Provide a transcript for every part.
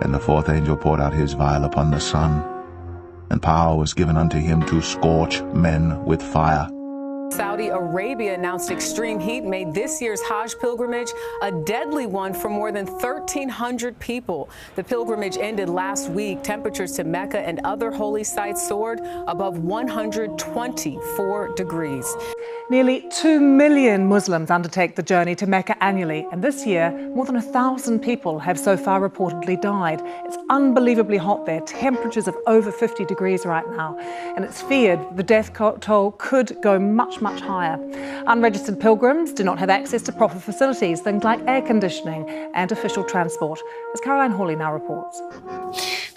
And the fourth angel poured out his vial upon the sun, and power was given unto him to scorch men with fire. Saudi Arabia announced extreme heat made this year's Hajj pilgrimage a deadly one for more than 1,300 people. The pilgrimage ended last week. Temperatures to Mecca and other holy sites soared above 124 degrees. Nearly 2 million Muslims undertake the journey to Mecca annually, and this year more than 1,000 people have so far reportedly died. It's unbelievably hot there, temperatures of over 50 degrees right now, and it's feared the death toll could go much higher. Unregistered pilgrims do not have access to proper facilities, things like air conditioning and official transport. As Caroline Hawley now reports.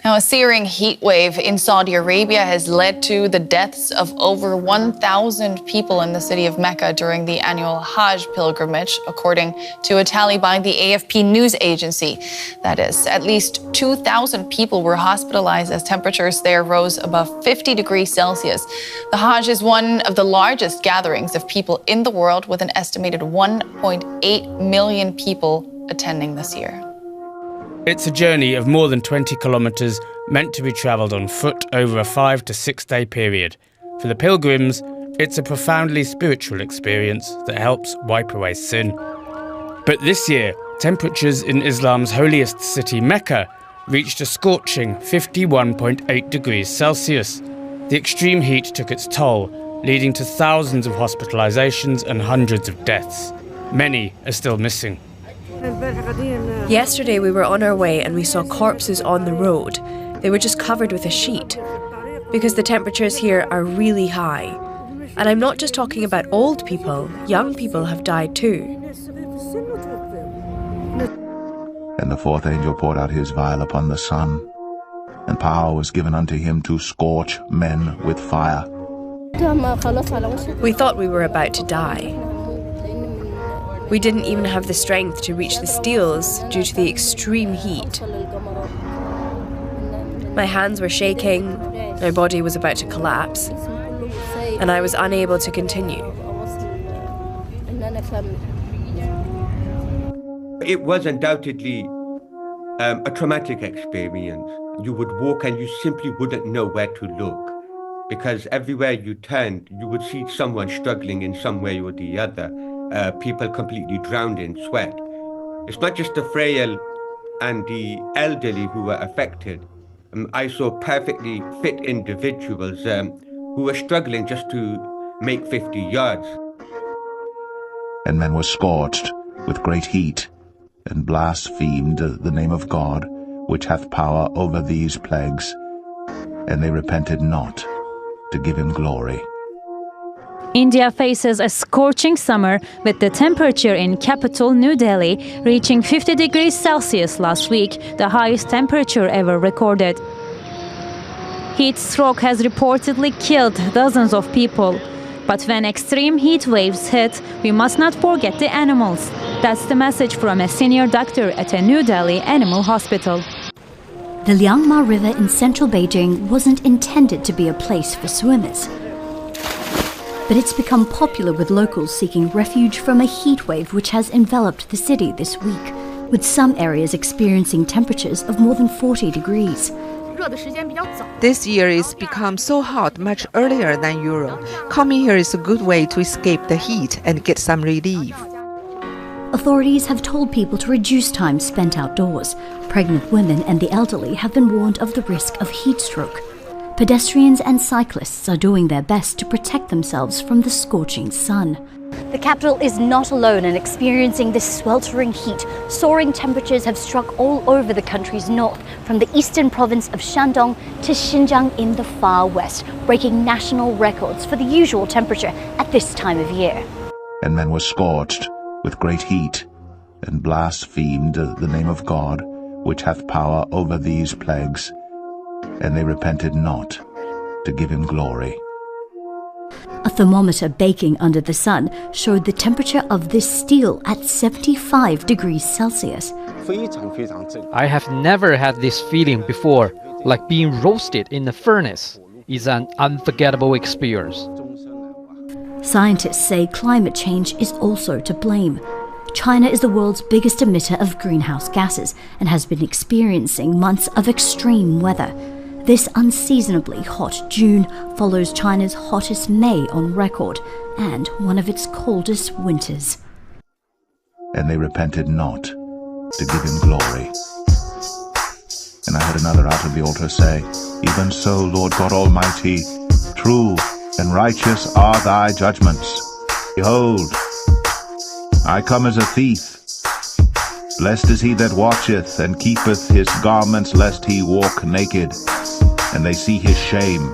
Now, a searing heat wave in Saudi Arabia has led to the deaths of over 1,000 people in the city of Mecca during the annual Hajj pilgrimage, according to a tally by the AFP news agency. That is, at least 2,000 people were hospitalized as temperatures there rose above 50 degrees Celsius. The Hajj is one of the largest gatherings of people in the world, with an estimated 1.8 million people attending this year. It's a journey of more than 20 kilometres meant to be travelled on foot over a 5 to 6 day period. For the pilgrims, it's a profoundly spiritual experience that helps wipe away sin. But this year, temperatures in Islam's holiest city, Mecca, reached a scorching 51.8 degrees Celsius. The extreme heat took its toll, leading to thousands of hospitalisations and hundreds of deaths. Many are still missing. Yesterday we were on our way and we saw corpses on the road. They were just covered with a sheet. Because the temperatures here are really high. And I'm not just talking about old people, young people have died too. And the fourth angel poured out his vial upon the sun, and power was given unto him to scorch men with fire. We thought we were about to die. We didn't even have the strength to reach the steels due to the extreme heat. My hands were shaking, my body was about to collapse, and I was unable to continue. It was undoubtedly a traumatic experience. You would walk and you simply wouldn't know where to look, because everywhere you turned, you would see someone struggling in some way or the other. People completely drowned in sweat. It's not just the frail and the elderly who were affected. I saw perfectly fit individuals who were struggling just to make 50 yards. And men were scorched with great heat, and blasphemed the name of God, which hath power over these plagues, and they repented not to give him glory. India faces a scorching summer, with the temperature in capital New Delhi reaching 50 degrees Celsius last week, the highest temperature ever recorded. Heat stroke has reportedly killed dozens of people. But when extreme heat waves hit, we must not forget the animals. That's the message from a senior doctor at a New Delhi animal hospital. The Liangma River in central Beijing wasn't intended to be a place for swimmers. But it's become popular with locals seeking refuge from a heat wave which has enveloped the city this week, with some areas experiencing temperatures of more than 40 degrees. This year it's become so hot much earlier than usual. Coming here is a good way to escape the heat and get some relief. Authorities have told people to reduce time spent outdoors. Pregnant women and the elderly have been warned of the risk of heat stroke. Pedestrians and cyclists are doing their best to protect themselves from the scorching sun. The capital is not alone in experiencing this sweltering heat. Soaring temperatures have struck all over the country's north, from the eastern province of Shandong to Xinjiang in the far west, breaking national records for the usual temperature at this time of year. And men were scorched with great heat, and blasphemed the name of God, which hath power over these plagues, and they repented not to give him glory. A thermometer baking under the sun showed the temperature of this steel at 75 degrees Celsius. I have never had this feeling before, like being roasted in a furnace. It's an unforgettable experience. Scientists say climate change is also to blame. China is the world's biggest emitter of greenhouse gases and has been experiencing months of extreme weather. This unseasonably hot June follows China's hottest May on record and one of its coldest winters. And they repented not to give him glory. And I heard another out of the altar say, Even so, Lord God Almighty, true and righteous are thy judgments. Behold, I come as a thief. Blessed is he that watcheth and keepeth his garments, lest he walk naked, and they see his shame.